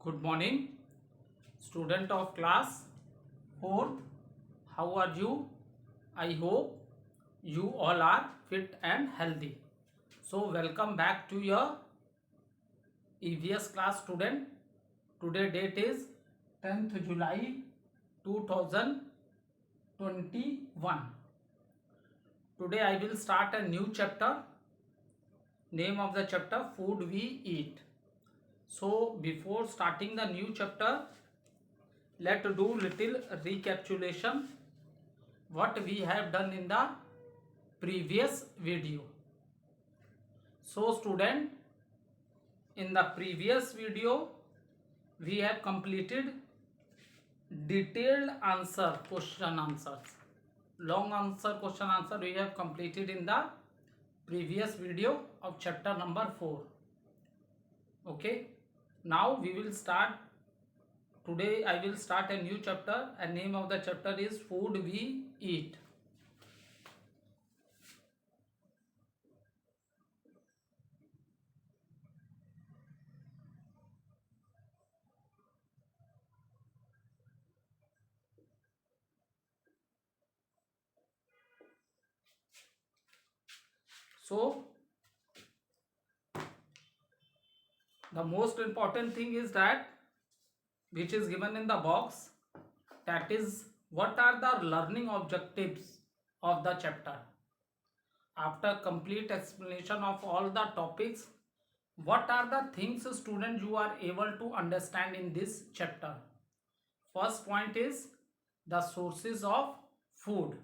Good morning, student of class 4th. How are you? I hope you all are fit and healthy. So welcome back to your EVS class student. Today date is 10th July 2021. Today I will start a new chapter. Name of the chapter, Food We Eat. So before starting the new chapter, let's do little recapitulation what we have done in the previous video. So student, in the previous video we have completed detailed answer question answers. Long answer question answer we have completed in the previous video of chapter number 4. Okay, now we will start. Today I will start a new chapter and name of the chapter is Food We Eat. So the most important thing is that which is given in the box, that is what are the learning objectives of the chapter. After complete explanation of all the topics, what are the things student you are able to understand in this chapter? First point is the sources of food.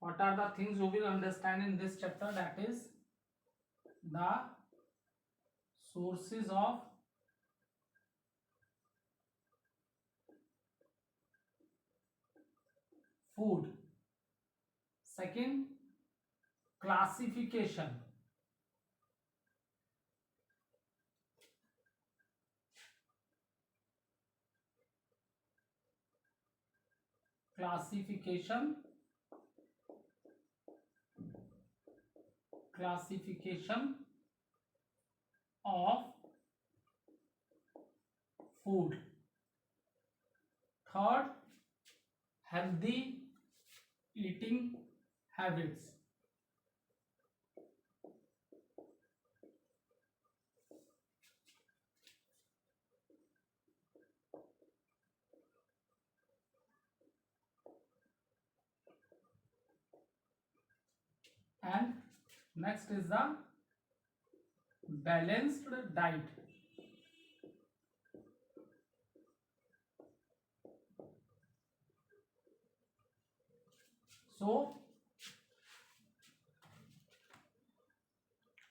What are the things you will understand in this chapter? That is the sources of food. Second, classification. Classification of food. Third, healthy eating habits. And next is the balanced diet. So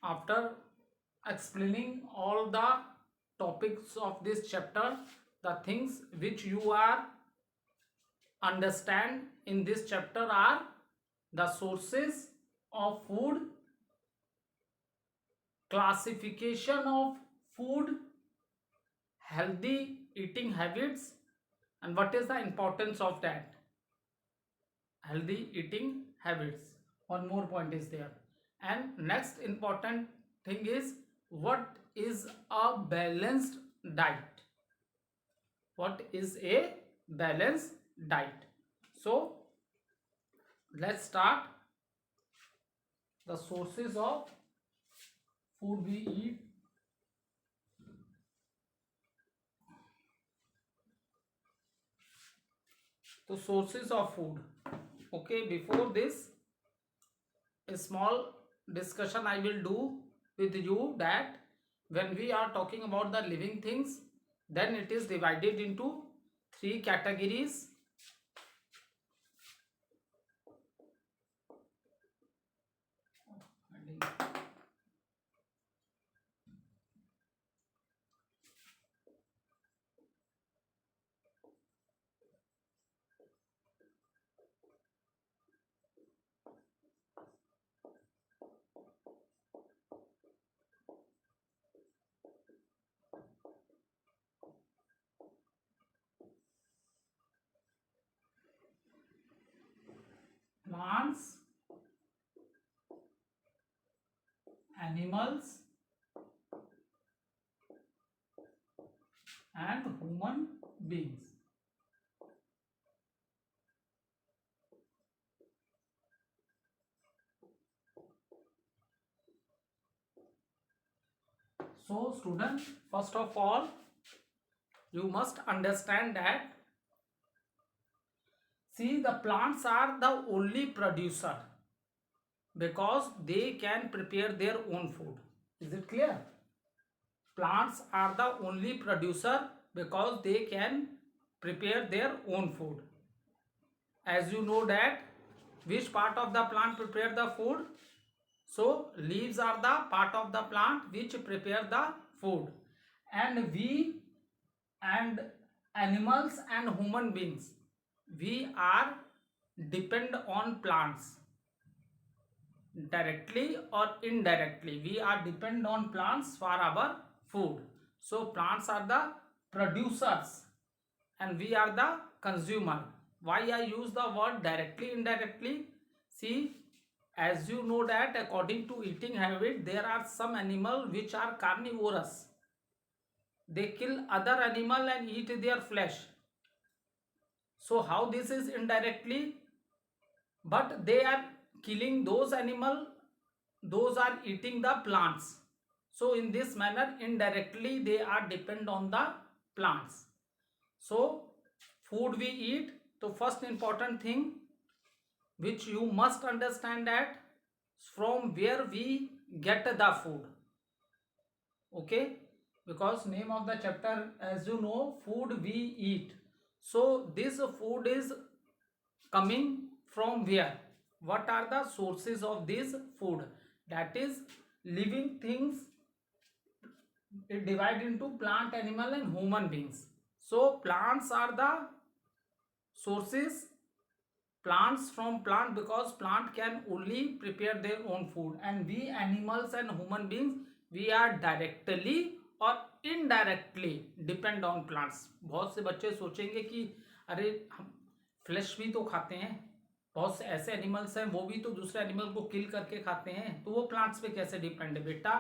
after explaining all the topics of this chapter, the things which you are understand in this chapter are the sources of food, classification of food, healthy eating habits, and what is the importance of that healthy eating habits. One more point is there, and next important thing is what is a balanced diet. What is a balanced diet? So let's start. The sources of food we eat. The sources of food. Okay, before this, a small discussion I will do with you that when we are talking about the living things, then it is divided into three categories. animals and human beings. So student, first of all, you must understand that, see, the plants are the only producer because they can prepare their own food. Is it clear? Plants are the only producer because they can prepare their own food. As you know that, which part of the plant prepare the food? So leaves are the part of the plant which prepare the food, and we and animals and human beings, we are depend on plants directly or indirectly. We are depend on plants for our food. So plants are the producers and we are the consumer. Why I use the word directly, indirectly? See, as you know that according to eating habit, there are some animal which are carnivorous. They kill other animal and eat their flesh. So how this is indirectly? But they are killing those animal, those are eating the plants. So in this manner, indirectly they are depend on the plants. So food we eat, the first important thing which you must understand that from where we get the food. Okay, because name of the chapter, as you know, food we eat. So this food is coming from where? What are the sources of this food? That is living things. It divide into plant, animal and human beings. So plants are the sources. Plants from plant, because plant can only prepare their own food, and we animals and human beings, we are directly और indirectly depend on plants. बहुत से बच्चे सोचेंगे कि अरे हम flash भी तो खाते हैं, बहुत से ऐसे एनिमल्स हैं वो भी तो दूसरे एनिमल को किल करके खाते हैं, तो वो प्लांट्स पे कैसे डिपेंड है? बेटा,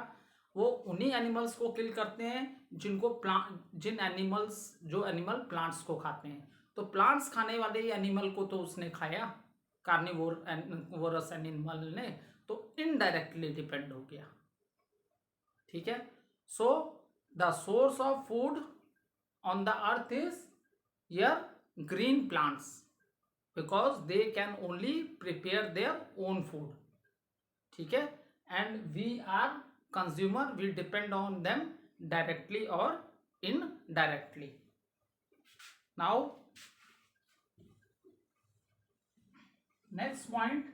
वो उन्हीं एनिमल्स को किल करते हैं जिनको जिन एनिमल्स, जो एनिमल प्लांट्स को खाते हैं. तो प्लांट्स खाने वाले एनिमल को तो उसने खाया, कार्निवोरस एनिमल ने, तो इनडायरेक्टली डिपेंड हो गया. ठीक है. So the source of food on the earth is your green plants, because they can only prepare their own food. ठीक है. And we are consumer, we depend on them directly or indirectly. Now next point,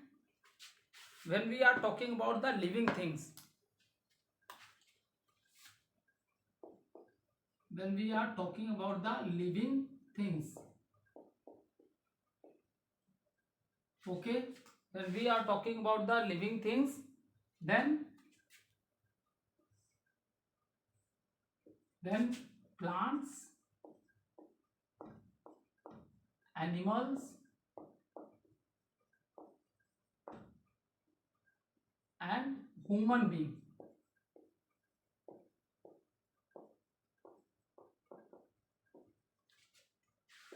when we are talking about the living things, when we are talking about the living things, okay, when we are talking about the living things, then plants, animals and human being,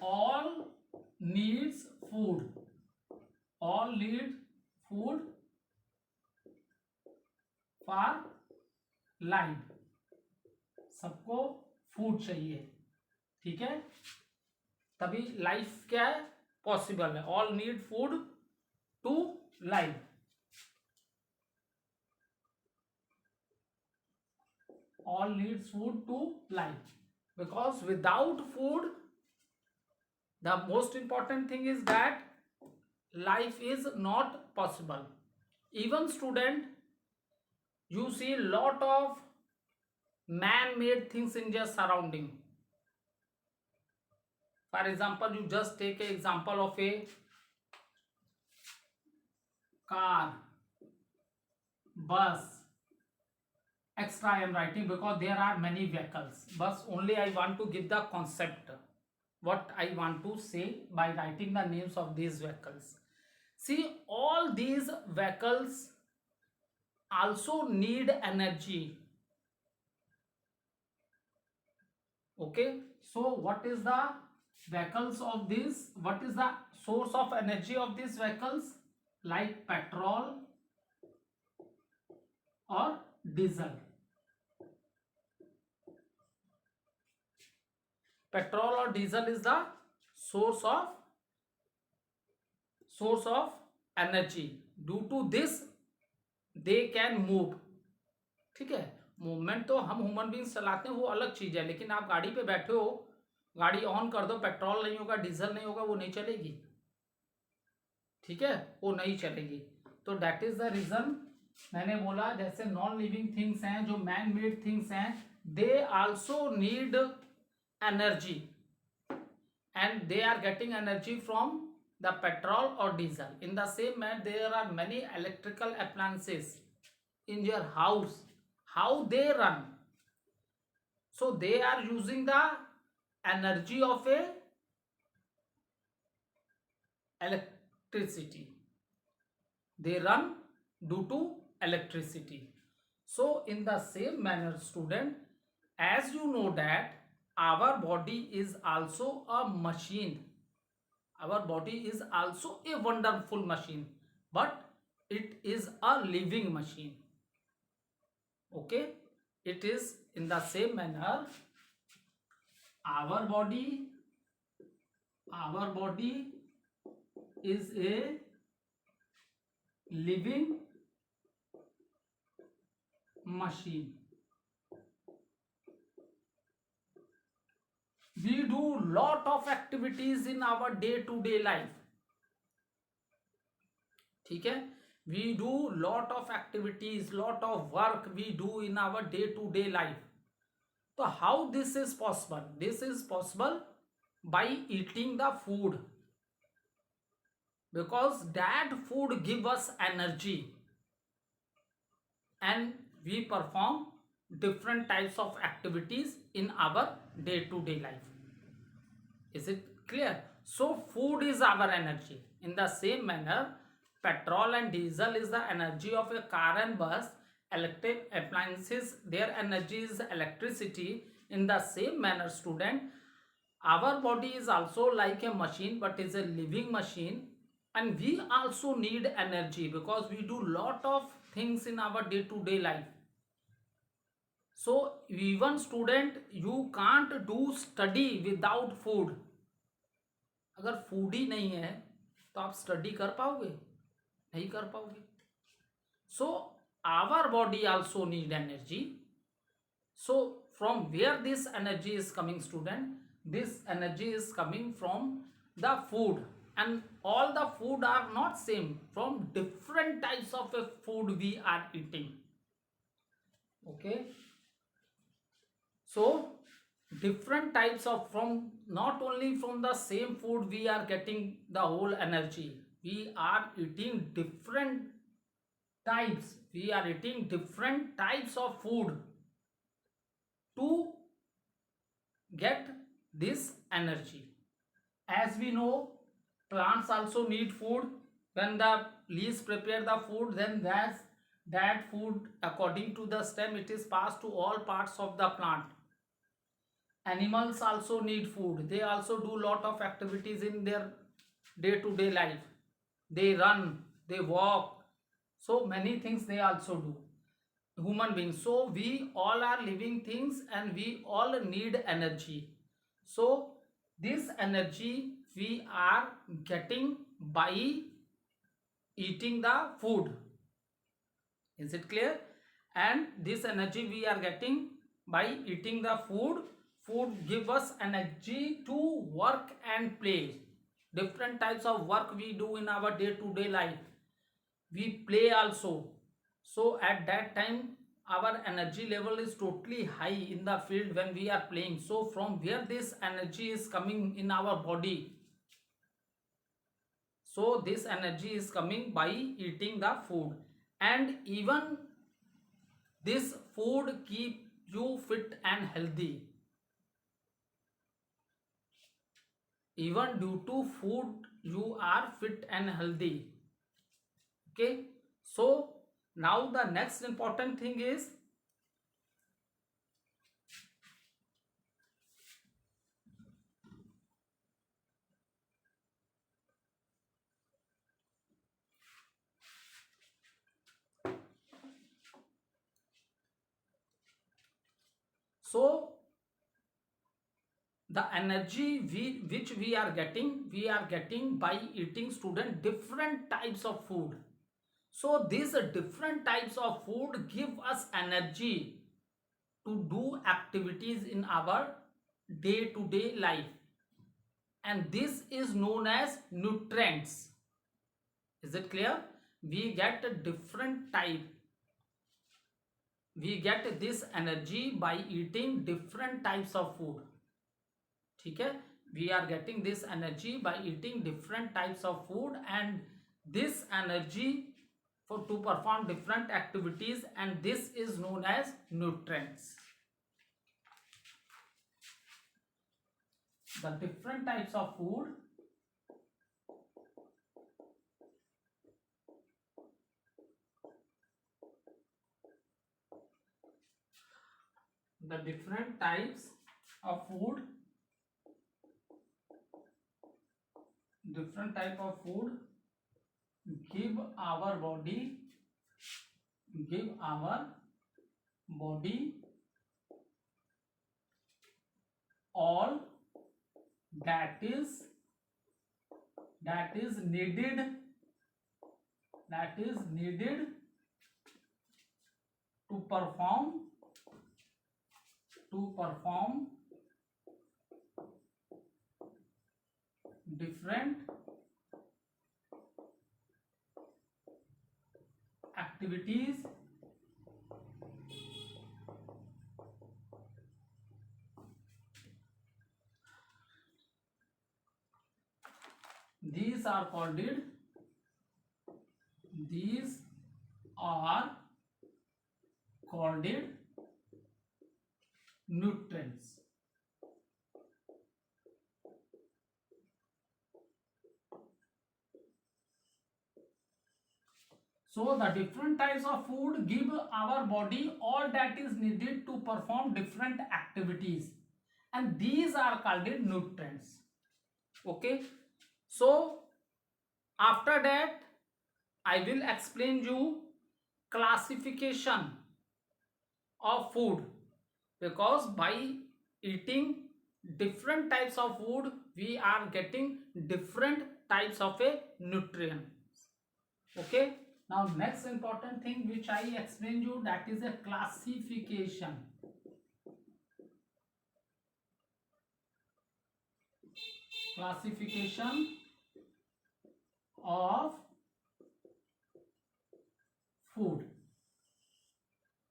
all needs food, all need food for life. सबको food चाहिए. ठीक है. तभी life क्या है? Possible है. All need food to life. All needs food to life, because without food, the most important thing is that life is not possible. Even student, you see lot of man-made things in your surrounding. For example, you just take an example of a car, bus. Extra I am writing because there are many vehicles, but only I want to give the concept, what I want to say by writing the names of these vehicles. See, all these vehicles also need energy. Okay, so what is the vehicles of this, what is the source of energy of these vehicles? Like petrol or diesel. Petrol or diesel is the source of energy. Due to this they can move. ठीक है, movement तो हम human beings चलाते हैं वो अलग चीज है, लेकिन आप गाड़ी पे बैठे हो, गाड़ी ऑन कर दो, पेट्रोल नहीं होगा, डीजल नहीं होगा, वो नहीं चलेगी। ठीक है, वो नहीं चलेगी। तो दैट इज द रीजन मैंने बोला, जैसे नॉन लिविंग थिंग्स हैं, जो मैन मेड थिंग्स हैं, दे also need energy and they are getting energy from the petrol or diesel. In the same manner, there are many electrical appliances in your house. How they run? So they are using the energy of a electricity. They run due to electricity. So in the same manner, student, as you know that our body is also a machine. Our body is also a wonderful machine, but it is a living machine. Okay, it is in the same manner, our body is a living machine. We do lot of activities in our day to day life. ठीक है, we do lot of activities, lot of work we do in our day to day life. So how this is possible? This is possible by eating the food, because that food give us energy and we perform different types of activities in our day to day life. Is it clear? So food is our energy. In the same manner, petrol and diesel is the energy of a car and bus. Electric appliances, their energy is electricity. In the same manner, student, our body is also like a machine, but is a living machine, and we also need energy because we do lot of things in our day to day life. So even student, you can't do study without food. अगर food ही नहीं है तो आप study कर पाओगे? नहीं कर पाओगे. So our body also need energy. So from where this energy is coming, student? This energy is coming from the food, and all the food are not same. From different types of food we are eating. Okay, so different types of, from not only from the same food we are getting the whole energy, we are eating different types, we are eating different types of food to get this energy. As we know, plants also need food. When the leaves prepare the food, then that food, according to the stem, it is passed to all parts of the plant. Animals also need food. They also do lot of activities in their day to day life. They run, they walk, so many things they also do. Human beings, so we all are living things and we all need energy. So this energy we are getting by eating the food. Is it clear? And this energy we are getting by eating the food. Food give us energy to work and play. Different types of work we do in our day to day life. We play also. So at that time our energy level is totally high in the field when we are playing. So from where this energy is coming in our body? So this energy is coming by eating the food, and even this food keep you fit and healthy. Even due to food you are fit and healthy. Okay, so Now the next important thing is so the energy which we are getting by eating student different types of food. So these different types of food give us energy to do activities in our day to day life, and this is known as nutrients. Is it clear? We get a different type, we get this energy by eating different types of food. ठीक है, we are getting this energy by eating different types of food, and this energy for to perform different activities, and this is known as nutrients. The different types of food, the different types of food, different type of food give our body, give our body all that is needed, that is needed to perform different activities these are called nutrients. So the different types of food give our body all that is needed to perform different activities, and these are called nutrients. Okay, so after that I will explain you classification of food, because by eating different types of food we are getting different types of a nutrient. Okay, now next important thing which I explained you, that is a classification. Classification of food.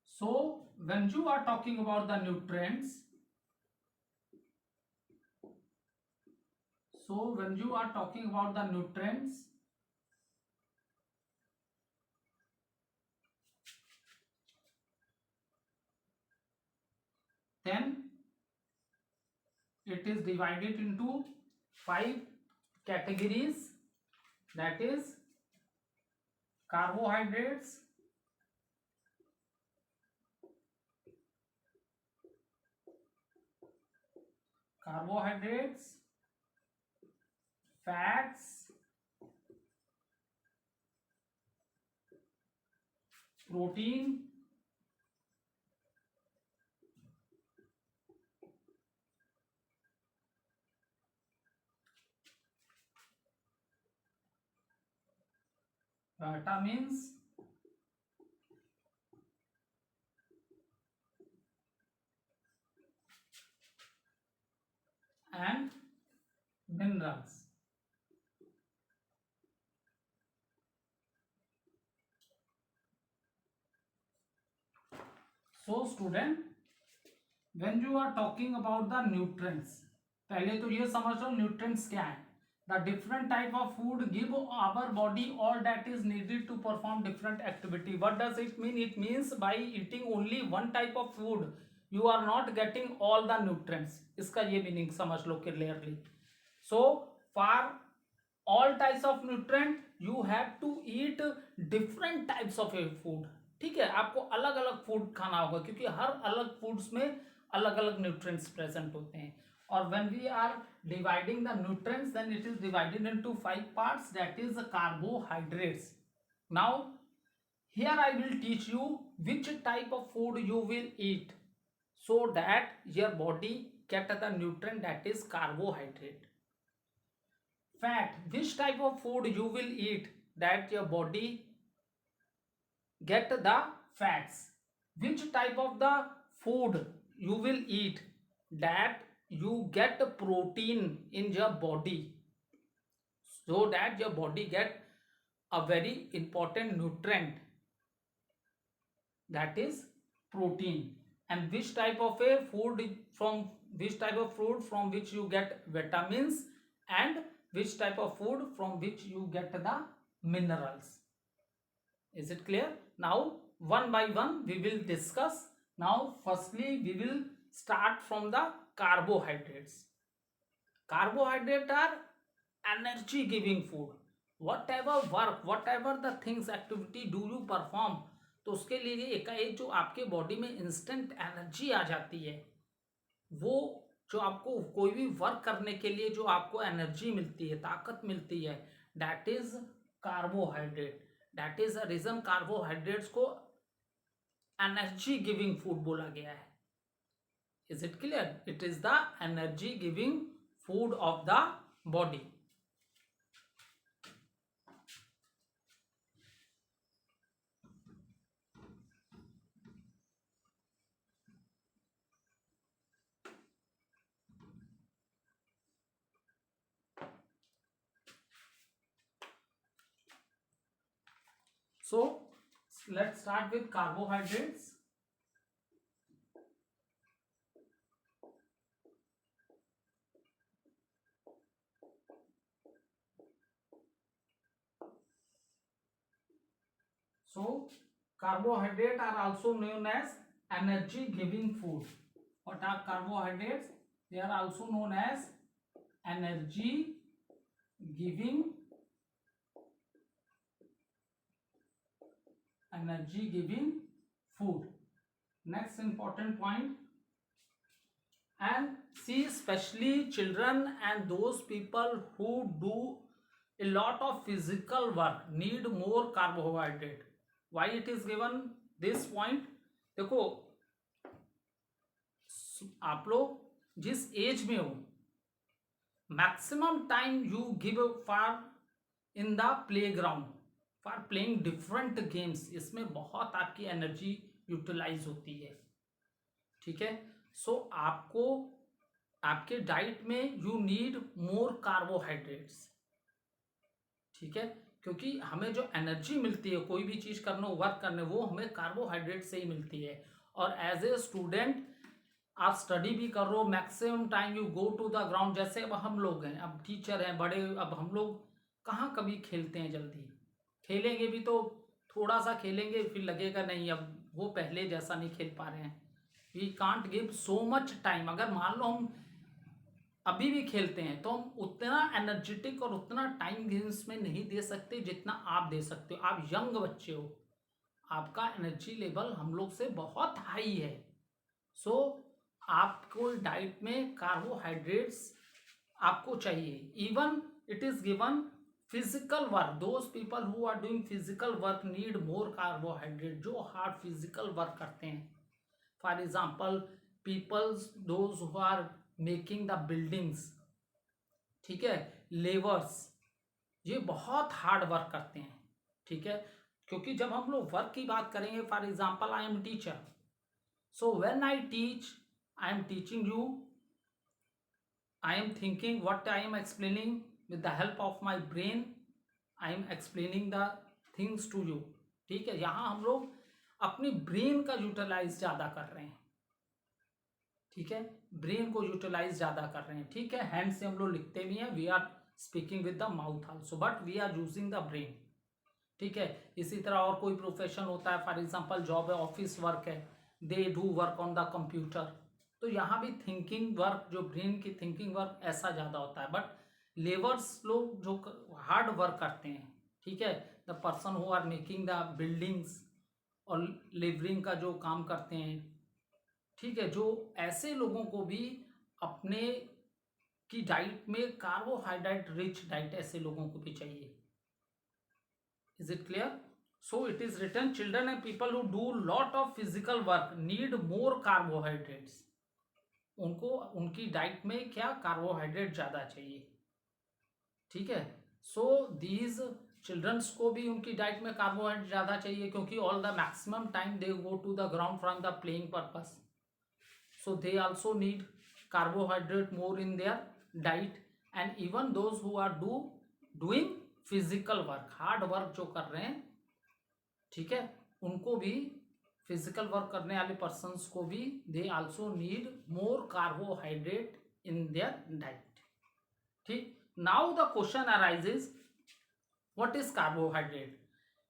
So when you are talking about the nutrients, so when you are talking about the nutrients, then it is divided into 5 categories, that is carbohydrates, fats, protein, vitamins, and minerals. So student, when you are talking about the nutrients, पहले तो ये समझ लो nutrients क्या है. The different type of food give our body all that is needed to perform different activity. What does it mean? It means by eating only one type of food you are not getting all the nutrients. इसका ये meaning समझ लो clearly. So for all types of nutrient you have to eat different types of food. ठीक है, आपको अलग अलग food खाना होगा क्योंकि हर अलग फूड्स में अलग अलग न्यूट्रिएंट्स प्रेजेंट होते हैं। और when we are dividing the nutrients, then it is divided into 5 parts, that is carbohydrates. Now here I will teach you which type of food you will eat so that your body get the nutrient, that is carbohydrate. Fat, which type of food you will eat that your body get the fats. Which type of the food you will eat that you get protein in your body so that your body get a very important nutrient, that is protein. And which type of a food from which type of food from which you get vitamins, and which type of food from which you get the minerals. Is it clear? Now one by one we will discuss. Now firstly we will start from the carbohydrates. Carbohydrates are energy giving food. Whatever work, whatever the things, activity do you perform, तो उसके लिए एकाएक जो आपके body में instant energy आ जाती है, वो जो आपको कोई भी वर्क करने के लिए जो आपको एनर्जी मिलती है, ताकत मिलती है, that is carbohydrate. That is a reason carbohydrates को एनर्जी गिविंग फूड बोला गया है. Is it clear? It is the energy giving food of the body. So let's start with carbohydrates. So carbohydrates are also known as energy giving food. What are carbohydrates? They are also known as energy giving food. Next important point. And see, especially children and those people who do a lot of physical work need more carbohydrate. Why it is given this point? देखो, आप लोग जिस as में हो, maximum time you give for in the play ground for playing different games, इसमें बहुत आपकी energy utilise होती है. ठीक है, सो आपको आपके डाइट में यू नीड मोर कार्बोहाइड्रेट्स. ठीक है, क्योंकि हमें जो एनर्जी मिलती है कोई भी चीज़ करने, वर्क करने, वो हमें कार्बोहाइड्रेट से ही मिलती है. और एज ए स्टूडेंट आप स्टडी भी कर रहे हो, maximum time you go to the ground. जैसे अब हम लोग हैं, अब टीचर हैं बड़े, अब हम लोग कहाँ कभी खेलते हैं, जल्दी खेलेंगे भी तो थोड़ा सा खेलेंगे, फिर लगेगा नहीं अब वो पहले जैसा नहीं खेल पा रहे हैं. We can't give so much time. अगर मान लो हम अभी भी खेलते हैं तो हम उतना एनर्जेटिक और उतना टाइम गेम्स में नहीं दे सकते जितना आप दे सकते हो. आप यंग बच्चे हो, आपका एनर्जी लेवल हम लोग से बहुत हाई है. सो आपको डाइट में कार्बोहाइड्रेट्स आपको चाहिए. Even it is given physical work, those people who are doing physical work need more carbohydrate. जो हार्ड फिजिकल वर्क करते हैं, for example peoples those who are making the buildings, ठीक है, लेबर्स, ये बहुत हार्ड वर्क करते हैं. ठीक है, क्योंकि जब हम लोग वर्क की बात करेंगे, for example I am teacher, so when I teach, I am teaching you, I am thinking what I am explaining with the help of my brain, I am explaining the things to you. ठीक है, यहाँ हम लोग अपनी brain का utilise ज़्यादा कर रहे हैं. ठीक है, ब्रेन को यूटिलाइज ज़्यादा कर रहे हैं. ठीक है, हैंड से हम लोग लिखते भी हैं, we are speaking with the mouth also, but we are using the brain. ठीक है, इसी तरह और कोई प्रोफेशन होता है, फॉर एग्जांपल जॉब है, ऑफिस वर्क है, they do work on the computer, तो यहाँ भी थिंकिंग वर्क, जो ब्रेन की थिंकिंग वर्क, ऐसा ज़्यादा होता है. बट लेबर्स लोग जो हार्ड वर्क करते हैं, ठीक है, the person who are making the buildings और लेबरिंग का जो काम करते हैं, ठीक है, जो ऐसे लोगों को भी अपने की डाइट में कार्बोहाइड्रेट रिच डाइट ऐसे लोगों को भी चाहिए। Is it clear? So it is written children and people who do lot of physical work need more carbohydrates. उनको उनकी डाइट में क्या कार्बोहाइड्रेट ज्यादा चाहिए, ठीक है। सो दीज चिल्ड्रंस को भी उनकी डाइट में कार्बोहाइड्रेट ज्यादा चाहिए, क्योंकि all the maximum time they go to the ground from the playing purpose, so they also need carbohydrate more in their diet. And even those who are doing physical work, hard work जो कर रहे हैं, ठीक है, उनको भी physical work करने वाले पर्सन्स को भी they also need more carbohydrate in their diet, ठीक। Now the question arises, what is carbohydrate?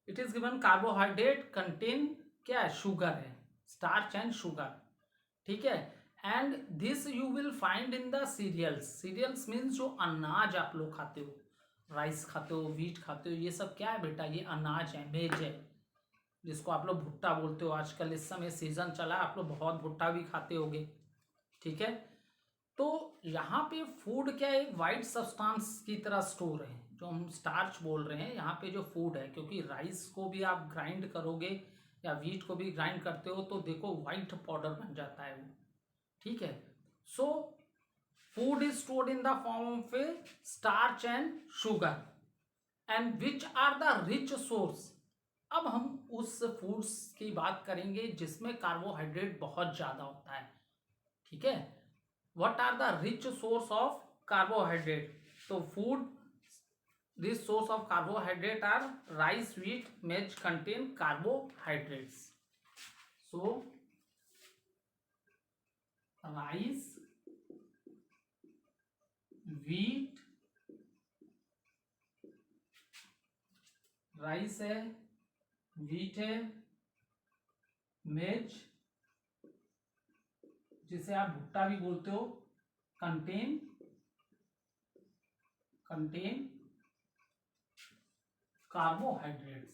It is given carbohydrate content क्या है, शुगर है, स्टार्च एंड शुगर, ठीक है। And this you will find in the cereals. Cereals means जो अनाज आप लोग खाते हो, राइस खाते हो, व्हीट खाते हो, ये सब क्या है बेटा, ये अनाज है, मेज है, जिसको आप लोग भुट्टा बोलते हो। आजकल इस समय सीजन चला है, आप लोग बहुत भुट्टा भी खाते होगे, ठीक है। तो यहाँ पे फूड क्या है, एक वाइट सब्सटेंस की तरह स्टोर है, जो हम स्टार्च बोल रहे हैं यहाँ पे जो फूड है, क्योंकि राइस को भी आप ग्राइंड करोगे या व्हीट को भी ग्राइंड करते हो तो देखो वाइट पाउडर बन जाता है वो, ठीक है। So food is stored in the form of a starch and sugar, and which are the rich source. अब हम उस फूड्स की बात करेंगे जिसमें कार्बोहाइड्रेट बहुत ज्यादा होता है, ठीक है। What are the rich source of carbohydrate? तो food rich source of carbohydrate are rice, wheat, maize contain carbohydrates. So rice, wheat, rice है, व्हीट है, मेज जिसे आप भुट्टा भी बोलते हो, contain carbohydrates,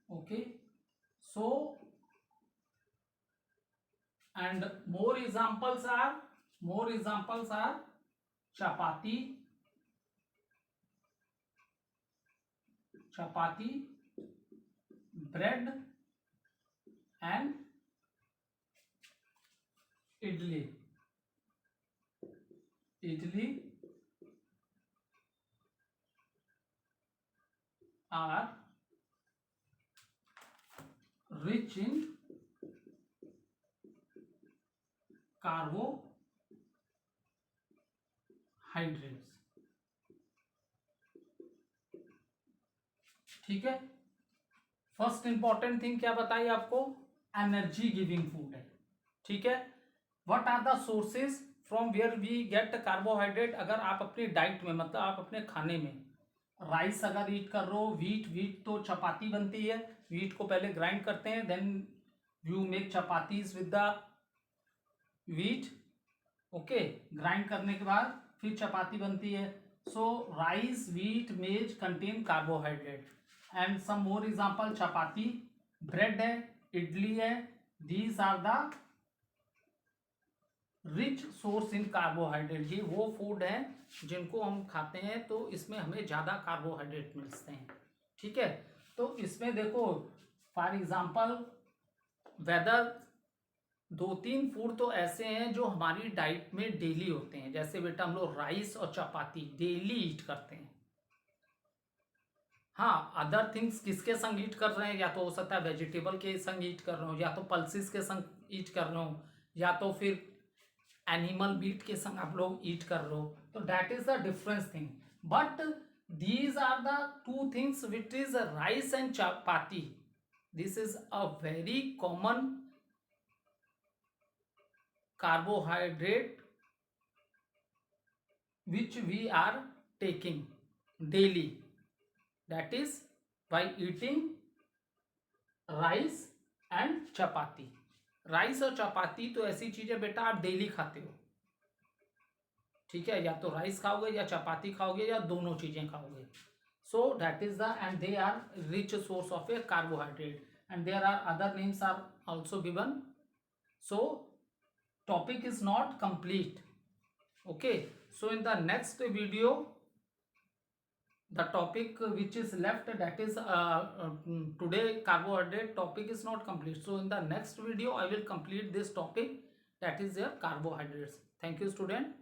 okay. So and more examples are chapati, bread and idli are rich in carbohydrates, ठीक है। फर्स्ट इंपॉर्टेंट थिंग क्या बताई आपको, एनर्जी गिविंग फूड है, ठीक है। What are the sources from where we get carbohydrate? अगर आप अपनी डाइट में, मतलब आप अपने खाने में राइस अगर ईट कर रहे हो, व्हीट तो चपाती बनती है, व्हीट को पहले ग्राइंड करते हैं, then you make chapatis with the wheat, okay. Grind करने के बाद फिर चपाती बनती है। So rice, wheat, maize contain carbohydrate. And some more example, chapati, bread है, इडली है, these are the rich source in carbohydrate. ये वो फूड है जिनको हम खाते हैं तो इसमें हमें ज्यादा कार्बोहाइड्रेट मिलते हैं, ठीक है। तो इसमें देखो फॉर एग्जांपल वेदर 2-3 फूड तो ऐसे हैं जो हमारी डाइट में डेली होते हैं, जैसे बेटा हम लोग राइस और चपाती डेली ईट करते हैं। हाँ, अदर थिंग्स किसके संग ईट कर रहे हैं, या तो हो सकता है वेजिटेबल के संग ईट कर रहे हो, या तो पल्सिस के संग ईट कर रहे हो, या तो फिर एनिमल मीट के संग आप लोग ईट कर रहे हो, तो that is the difference thing. But these are the two things which is rice and chapati, this is a very common carbohydrate which we are taking daily, that is by eating rice and chapati। Rice और चपाती तो ऐसी चीज है बेटा आप daily खाते हो, ठीक है, या तो राइस खाओगे या चपाती खाओगे या दोनों चीजें खाओगे. So that is the, and they are rich source of a carbohydrate, and there are other names are also given. So topic is not complete. Okay, so in the next video, the topic which is left, that is today carbohydrate topic is not complete. So in the next video I will complete this topic, that is their carbohydrates. Thank you student.